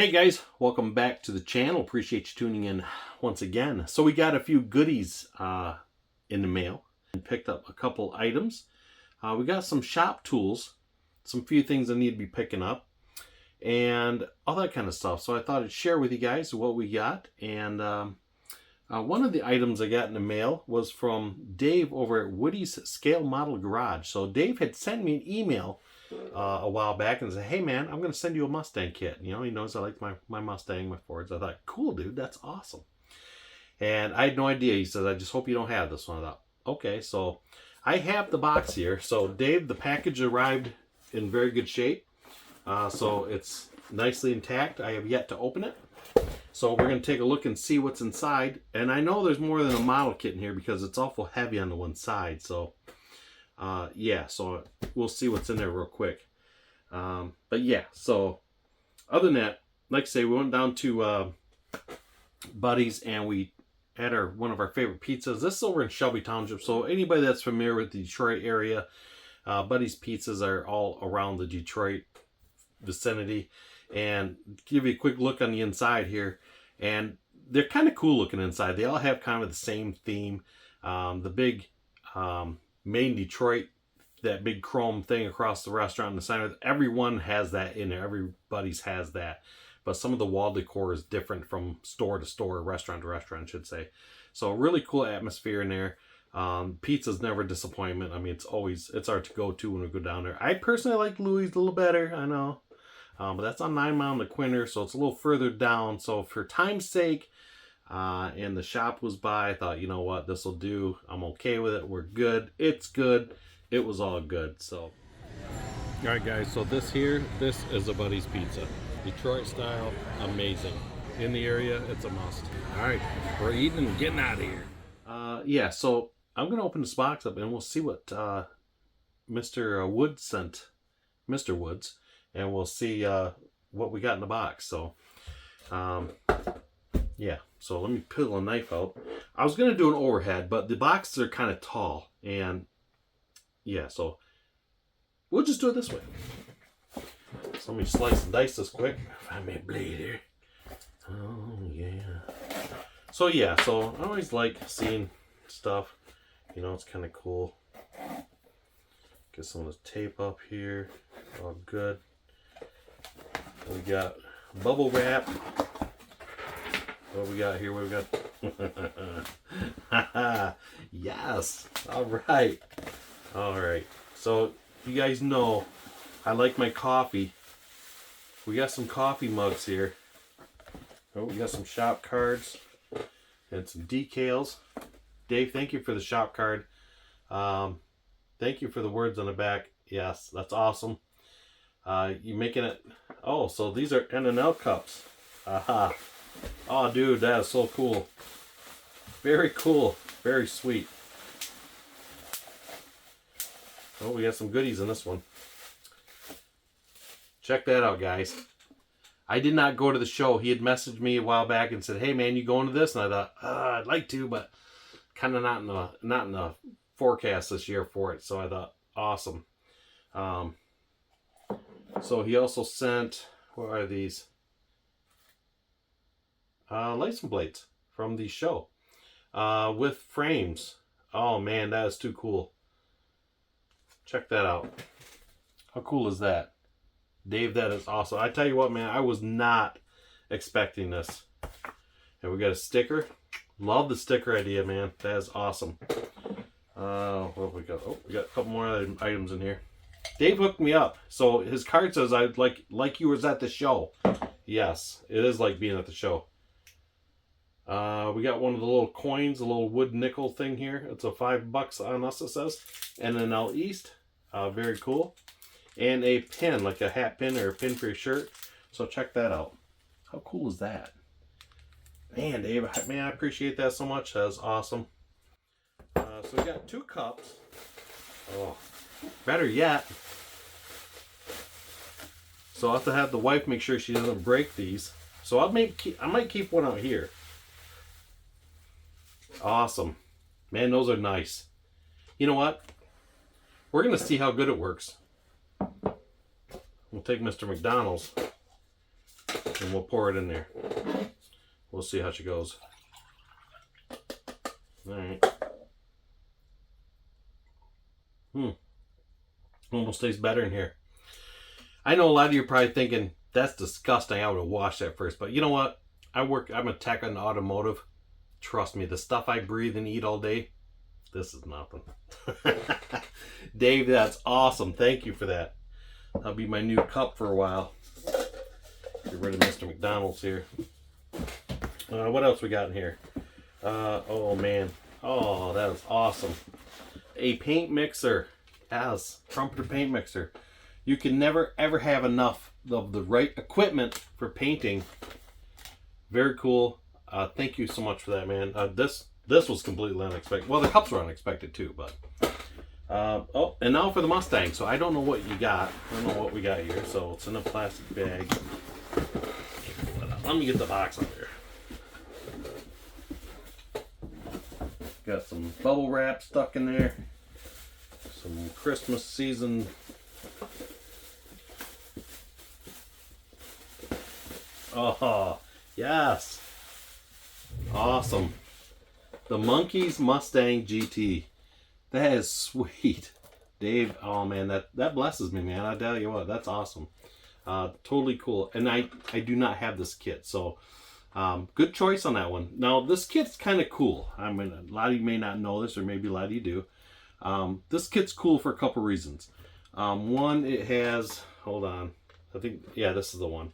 Hey guys, welcome back to the channel. Appreciate you tuning in once again. So we got a few goodies in the mail and picked up a couple items. We got some shop tools, some few things I need to be picking up, and all that kind of stuff. So I thought I'd share with you guys what we got. And one of the items I got in the mail was from Dave over at Woody's Scale Model Garage. So Dave had sent me an email a while back and said, hey man, I'm going to send you a Mustang kit. You know, he knows I like my Mustang, my Fords. I thought, cool dude, that's awesome. And I had no idea. He says, I just hope you don't have this one. I thought, okay, so I have the box here. So Dave, the package arrived in very good shape. So it's nicely intact. I have yet to open it. So we're going to take a look and see what's inside. And I know there's more than a model kit in here because it's awful heavy on the one side. So yeah, so we'll see what's in there real quick. But yeah, so other than that, like I say, we went down to Buddy's and we had one of our favorite pizzas. This is over in Shelby Township. So anybody that's familiar with the Detroit area, Buddy's pizzas are all around the Detroit vicinity. And give you a quick look on the inside here. And they're kind of cool looking inside. They all have kind of the same theme. The big Main Detroit, that big chrome thing across the restaurant in the center, everyone has that in there. Everybody's has that. But some of the wall decor is different from store to store, restaurant to restaurant, I should say. So really cool atmosphere in there. Pizza's never a disappointment. I mean, it's our to go to when we go down there. I personally like Louis a little better, I know. But that's on 9 Mile in the Quinter, so it's a little further down. So for time's sake, and the shop was by, I thought, you know what, this will do. I'm okay with it. We're good. It's good. It was all good. So, all right, guys. So this is a Buddy's Pizza, Detroit style, amazing. In the area, it's a must. All right, we're eating and getting out of here. Yeah. So I'm gonna open this box up and we'll see what Mr. Woods sent, Mr. Woods, and we'll see what we got in the box. So, yeah. So let me peel a knife out. I was going to do an overhead, but the boxes are kind of tall. And yeah, so we'll just do it this way. So let me slice and dice this quick. Find me a blade here. Oh, yeah. So yeah, so I always like seeing stuff. You know, it's kind of cool. Get some of the tape up here. All good. We got bubble wrap. What we got here? What we got? Yes. All right. All right. So you guys know I like my coffee. We got some coffee mugs here. Oh, we got some shop cards and some decals. Dave, thank you for the shop card. Thank you for the words on the back. Yes, that's awesome. You making it? Oh, so these are N&L cups. Aha. Oh, dude, that is so cool. Very cool. Very sweet. Oh, we got some goodies in this one. Check that out, guys. I did not go to the show. He had messaged me a while back and said, hey, man, you going to this? And I thought, I'd like to, but kind of not in the forecast this year for it. So I thought, awesome. So he also sent, what are these? License plates from the show with frames. Oh man, that is too cool. Check that out. How cool is that? Dave, that is awesome. I tell you what, man, I was not expecting this. And we got a sticker. Love the sticker idea, man. That is awesome. What have we got? Oh, we got a couple more items in here. Dave hooked me up. So his card says, I'd like you was at the show. Yes, it is like being at the show. We got one of the little coins, a little wood nickel thing here. It's a $5 on us, it says. N&L East. Very cool. And a pin, like a hat pin or a pin for your shirt. So check that out. How cool is that? Man, Dave, man, I appreciate that so much. That's awesome. So we got 2 cups. Oh, better yet. So I'll have to have the wife make sure she doesn't break these. So I might keep one out here. Awesome. Man, those are nice. You know what? We're going to see how good it works. We'll take Mr. McDonald's. and we'll pour it in there. We'll see how she goes. All right. Almost tastes better in here. I know a lot of you are probably thinking, that's disgusting. I would have washed that first. But you know what? I'm a tech in automotive. Trust me, the stuff I breathe and eat all day, this is nothing. Dave, that's awesome. Thank you for that. That'll be my new cup for a while. Get rid of Mr. McDonald's here. What else we got in here? Oh man. Oh, that is awesome. A paint mixer. Yes, trumpeter paint mixer. You can never ever have enough of the right equipment for painting. Very cool. Thank you so much for that, man. This was completely unexpected. Well, the cups were unexpected too, but oh, and now for the Mustang. So I don't know what you got. I don't know what we got here. So it's in a plastic bag. Let me get the box out there. Got some bubble wrap stuck in there. Some Christmas season. Oh, yes. Awesome. The Monkeys Mustang GT. That is sweet. Dave, oh man, that blesses me, man. I tell you what, that's awesome. Totally cool. And I do not have this kit, so good choice on that one. Now, this kit's kind of cool. I mean, a lot of you may not know this, or maybe a lot of you do. This kit's cool for a couple reasons. One, it has, hold on, I think, yeah, this is the one.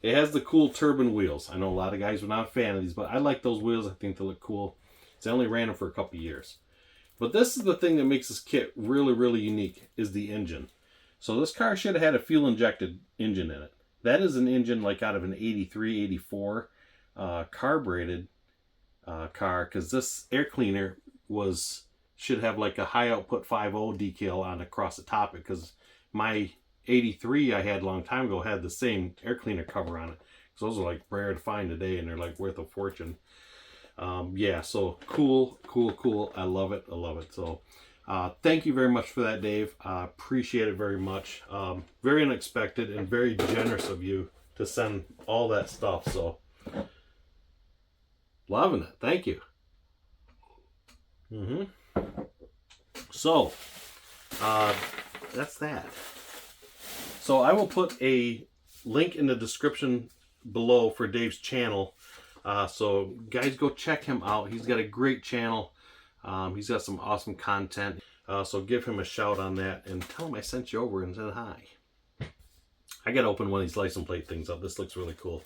It has the cool turbine wheels. I know a lot of guys are not a fan of these, but I like those wheels. I think they look cool. So I only ran them for a couple years. But this is the thing that makes this kit really, really unique, is the engine. So this car should have had a fuel-injected engine in it. That is an engine like out of an 83, 84 carbureted car, because this air cleaner should have like a high output 5.0 decal on across the top, because my 83 I had a long time ago had the same air cleaner cover on it. So those are like rare to find today, and they're like worth a fortune. Yeah, so cool. I love it. So thank you very much for that, Dave. Appreciate it very much. Very unexpected and very generous of you to send all that stuff. So loving it. Thank you. So that's that. So I will put a link in the description below for Dave's channel. So guys, go check him out. He's got a great channel. He's got some awesome content. So give him a shout on that and tell him I sent you over and said hi. I got to open one of these license plate things up. This looks really cool.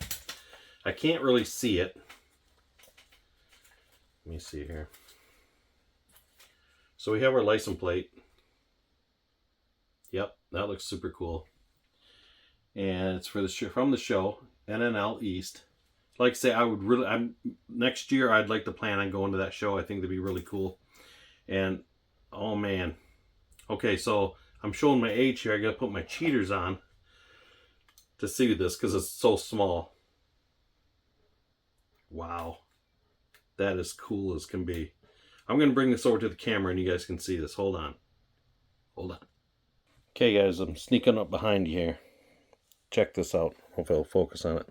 I can't really see it. Let me see here. So we have our license plate. Yep, that looks super cool. And it's for from the show, NNL East. Like I say, next year I'd like to plan on going to that show. I think that'd be really cool. And oh man. Okay, so I'm showing my age here. I gotta put my cheaters on to see this because it's so small. Wow. That is cool as can be. I'm gonna bring this over to the camera and you guys can see this. Hold on. Okay guys, I'm sneaking up behind you here. Check this out. Hopefully I'll focus on it.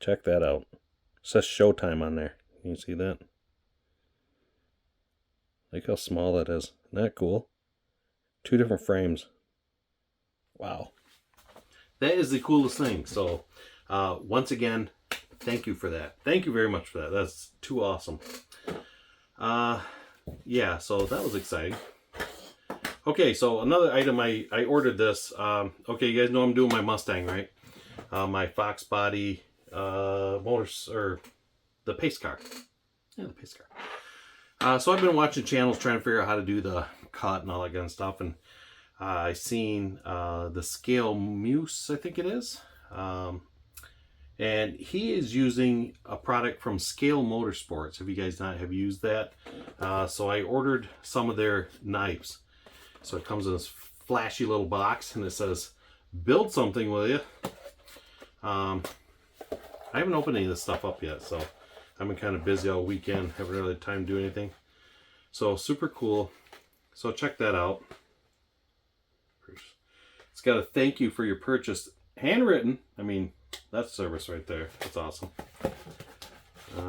Check that out. It says Showtime on there. Can you see that? Look how small that is. Isn't that cool? 2 different frames. Wow. That is the coolest thing. So, once again, thank you for that. Thank you very much for that. That's too awesome. Yeah, so that was exciting. Okay, so another item, I ordered this. Okay, you guys know I'm doing my Mustang, right? My Fox body the pace car. Yeah, the pace car. So I've been watching channels trying to figure out how to do the cut and all that kind of stuff, and I seen the Scale Muse, I think it is, and he is using a product from Scale Motorsports. If you guys not have used that, so I ordered some of their knives. So it comes in this flashy little box, and it says, "Build something, will you?" I haven't opened any of this stuff up yet, so I've been kind of busy all weekend. Haven't really had time to do anything. So super cool. So check that out. It's got a thank you for your purchase handwritten. I mean, that's service right there. That's awesome.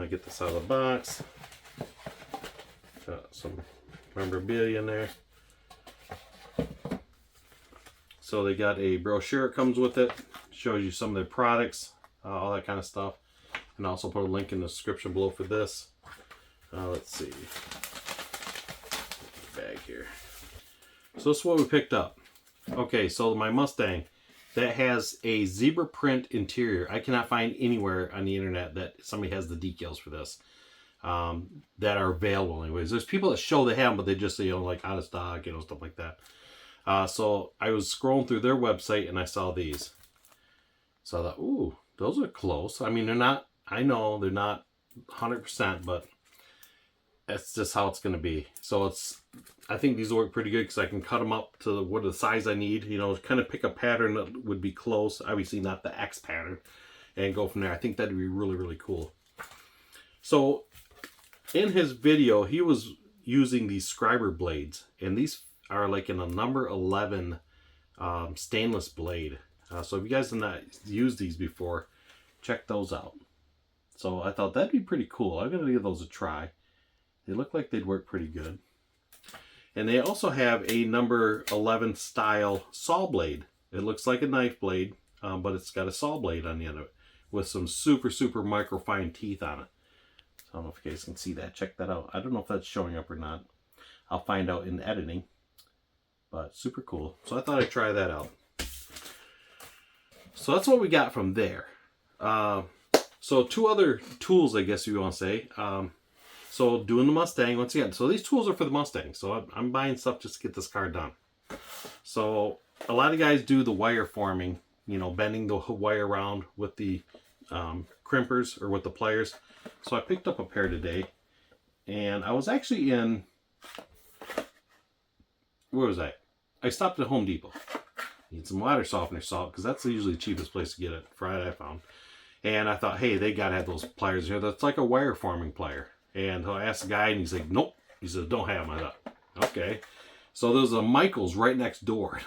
Get this out of the box. Got some memorabilia in there. So they got a brochure. It comes with it. Shows you some of their products, all that kind of stuff. And also put a link in the description below for this. Let's see. Bag here. So this is what we picked up. Okay, so my Mustang, that has a zebra print interior. I cannot find anywhere on the internet that somebody has the decals for this that are available anyways. There's people that show they have them, but they just say, you know, like out of stock, you know, stuff like that. So I was scrolling through their website and I saw these. So I thought, ooh, those are close. I mean, they're not, I know they're not 100%, but that's just how it's going to be. So it's, I think these work pretty good because I can cut them up to what the size I need, you know, kind of pick a pattern that would be close. Obviously not the X pattern, and go from there. I think that'd be really, really cool. So in his video, he was using these scriber blades, and these are like in a number 11 stainless blade. So if you guys have not used these before, check those out. So I thought that'd be pretty cool. I'm going to give those a try. They look like they'd work pretty good. And they also have a number 11 style saw blade. It looks like a knife blade, but it's got a saw blade on the end of it with some super, super microfine teeth on it. So I don't know if you guys can see that. Check that out. I don't know if that's showing up or not. I'll find out in editing. But super cool. So I thought I'd try that out. So that's what we got from there. So two other tools, I guess you want to say. So doing the Mustang, once again, so these tools are for the Mustang. So I'm buying stuff just to get this car done. So a lot of guys do the wire forming, you know, bending the wire around with the crimpers or with the pliers. So I picked up a pair today. And I was actually in, where was I? I stopped at Home Depot. Need some water softener salt because that's usually the cheapest place to get it. Friday I found. And I thought, hey, they got to have those pliers here. That's like a wire forming plier. And I asked the guy, and he's like, nope. He said, don't have them. I thought, okay. So there's a Michael's right next door.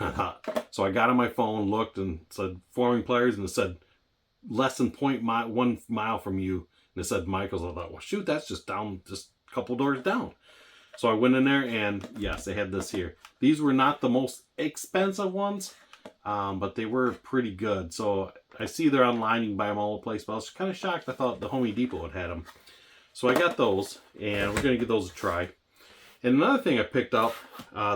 So I got on my phone, looked, and said, forming pliers, and it said, less than 1 mile from you. And it said Michael's. I thought, well, shoot, that's just down, just a couple doors down. So I went in there, and yes, they had this here. These were not the most expensive ones, but they were pretty good. So I see they're online. You can buy them all over the place. But I was kind of shocked. I thought the Home Depot had them. So I got those, and we're going to give those a try. And another thing I picked up,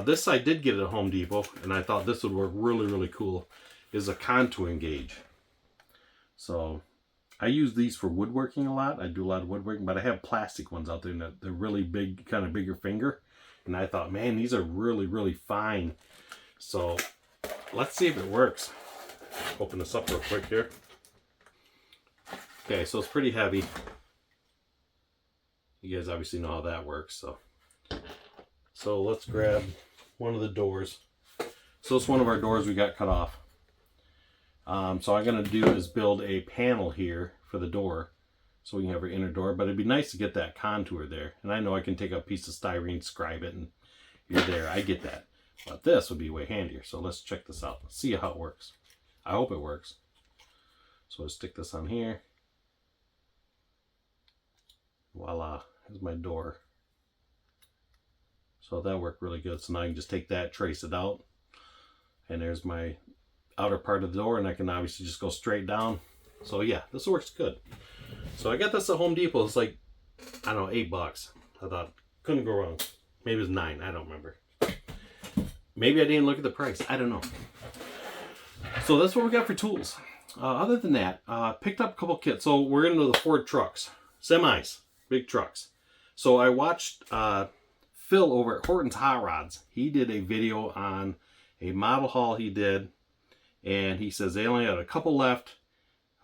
this I did get at Home Depot, and I thought this would work really, really cool, is a contouring gauge. So I use these for woodworking a lot. I do a lot of woodworking, but I have plastic ones out there, and they're really big, kind of bigger finger. And I thought, man, these are really, really fine. So let's see if it works. Open this up real quick here. Okay, so it's pretty heavy. You guys obviously know how that works. So let's grab one of the doors. So it's one of our doors we got cut off. So I'm going to do is build a panel here for the door so we can have our inner door. But it'd be nice to get that contour there. And I know I can take a piece of styrene, scribe it, and you're there. I get that. But this would be way handier. So let's check this out. Let's see how it works. I hope it works. So I'll stick this on here. Voila. Here's my door. So that worked really good. So now I can just take that, trace it out. And there's my outer part of the door. And I can obviously just go straight down. So yeah, this works good. So I got this at Home Depot. It's like, I don't know, $8. I thought, couldn't go wrong. Maybe it was $9. I don't remember. Maybe I didn't look at the price. I don't know. So that's what we got for tools. Other than that, picked up a couple kits. So we're into the Ford trucks. Semis. Big trucks. So I watched Phil over at Horton's Hot Rods. He did a video on a model haul he did. And he says they only had a couple left.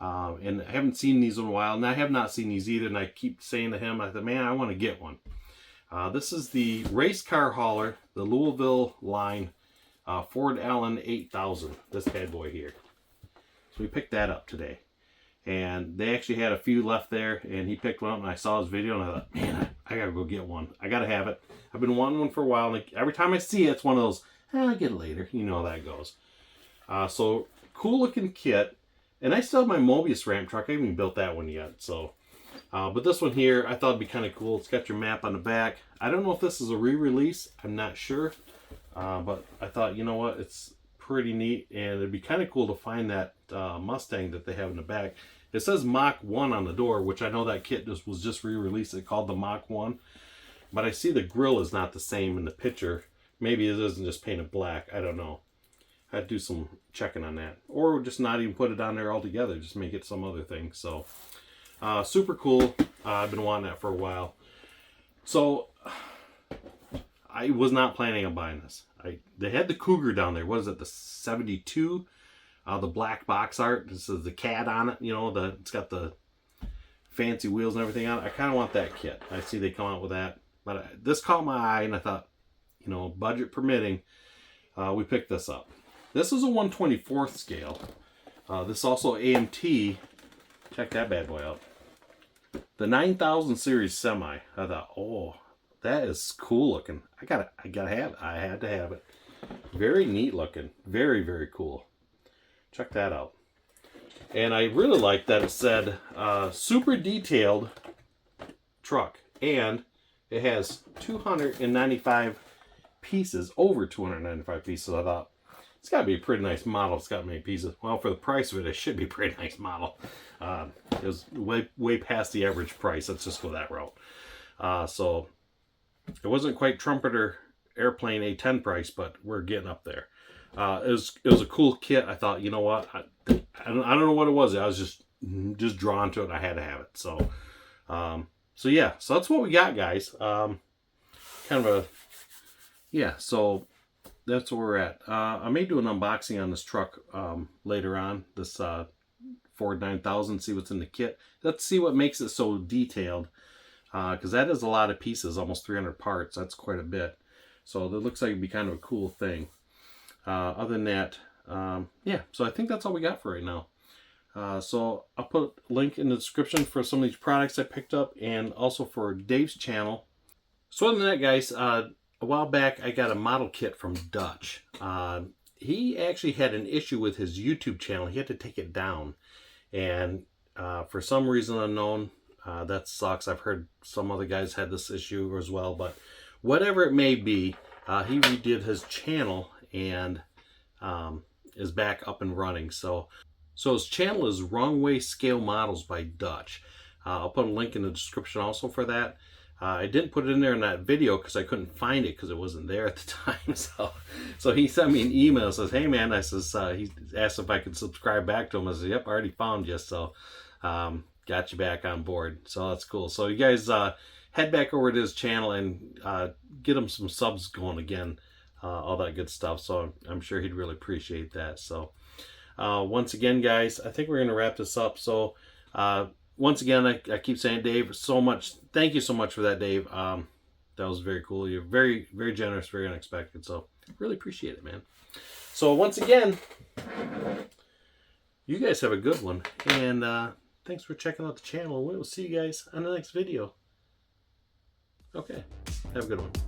And I haven't seen these in a while. And I have not seen these either. And I keep saying to him, I said, man, I want to get one. This is the race car hauler, the Louisville line, Ford Allen 8000. This bad boy here. So we picked that up today. And they actually had a few left there, and he picked one up, and I saw his video, and I thought, man, I gotta go get one. I gotta have it. I've been wanting one for a while, and every time I see it, it's one of those, I'll get it later. You know how that goes. So cool looking kit. And I still have my Mobius ramp truck. I haven't even built that one yet. So, but this one here, I thought it'd be kind of cool. It's got your map on the back. I don't know if this is a re-release. I'm not sure. But I thought, you know what, it's pretty neat. And it'd be kind of cool to find that Mustang that they have in the back. It says Mach 1 on the door, which I know that kit was just re-released. It's called the Mach 1. But I see the grill is not the same in the picture. Maybe it isn't just painted black. I don't know. I'd do some checking on that, or just not even put it on there altogether, just make it some other thing. So super cool. I've been wanting that for a while. So I was not planning on buying this. They had the Cougar down there. What is it, the 72? The black box art. This is the cat on it. You know, it's got the fancy wheels and everything on it. I kind of want that kit. I see they come out with that, but this caught my eye, and I thought, you know, budget permitting, we picked this up. This is a 1/24th scale. This is also AMT. Check that bad boy out. The 9000 series semi. I thought, oh, that is cool looking. I gotta have it. I had to have it. Very neat looking. Very, very cool. Check that out. And I really like that it said super detailed truck, and it has 295 pieces, over 295 pieces. I thought, it's got to be a pretty nice model. It's got many pieces. Well, for the price of it, it should be a pretty nice model. It was way past the average price. Let's just go that route. So it wasn't quite trumpeter airplane A10 price, but we're getting up there. It was a cool kit. I thought, you know what? I don't know what it was. I was just drawn to it. I had to have it. So, so yeah. So that's what we got, guys. Kind of a, yeah. So that's where we're at. I may do an unboxing on this truck later on. This Ford 9000. See what's in the kit. Let's see what makes it so detailed. Because that is a lot of pieces, almost 300 parts. That's quite a bit. So it looks like it'd be kind of a cool thing. Other than that, yeah, so I think that's all we got for right now. So I'll put a link in the description for some of these products I picked up, and also for Dave's channel. So other than that, guys, a while back I got a model kit from Dutch. He actually had an issue with his YouTube channel. He had to take it down, and for some reason unknown, that sucks. I've heard some other guys had this issue as well, but whatever it may be, he redid his channel and is back up and running. So his channel is Wrong Way Scale Models by Dutch. I'll put a link in the description also for that. I didn't put it in there in that video because I couldn't find it because it wasn't there at the time. So he sent me an email and says, hey man, he asked if I could subscribe back to him. I said, yep, I already found you. So got you back on board. So that's cool. So you guys head back over to his channel and get him some subs going again. All that good stuff. So I'm sure he'd really appreciate that. So once again, guys, I think we're going to wrap this up. So once again, I keep saying, Dave, thank you so much for that, Dave. That was very cool. You're very, very generous, very unexpected. So really appreciate it, man. So once again, you guys have a good one. And thanks for checking out the channel. We'll see you guys on the next video. Okay. Have a good one.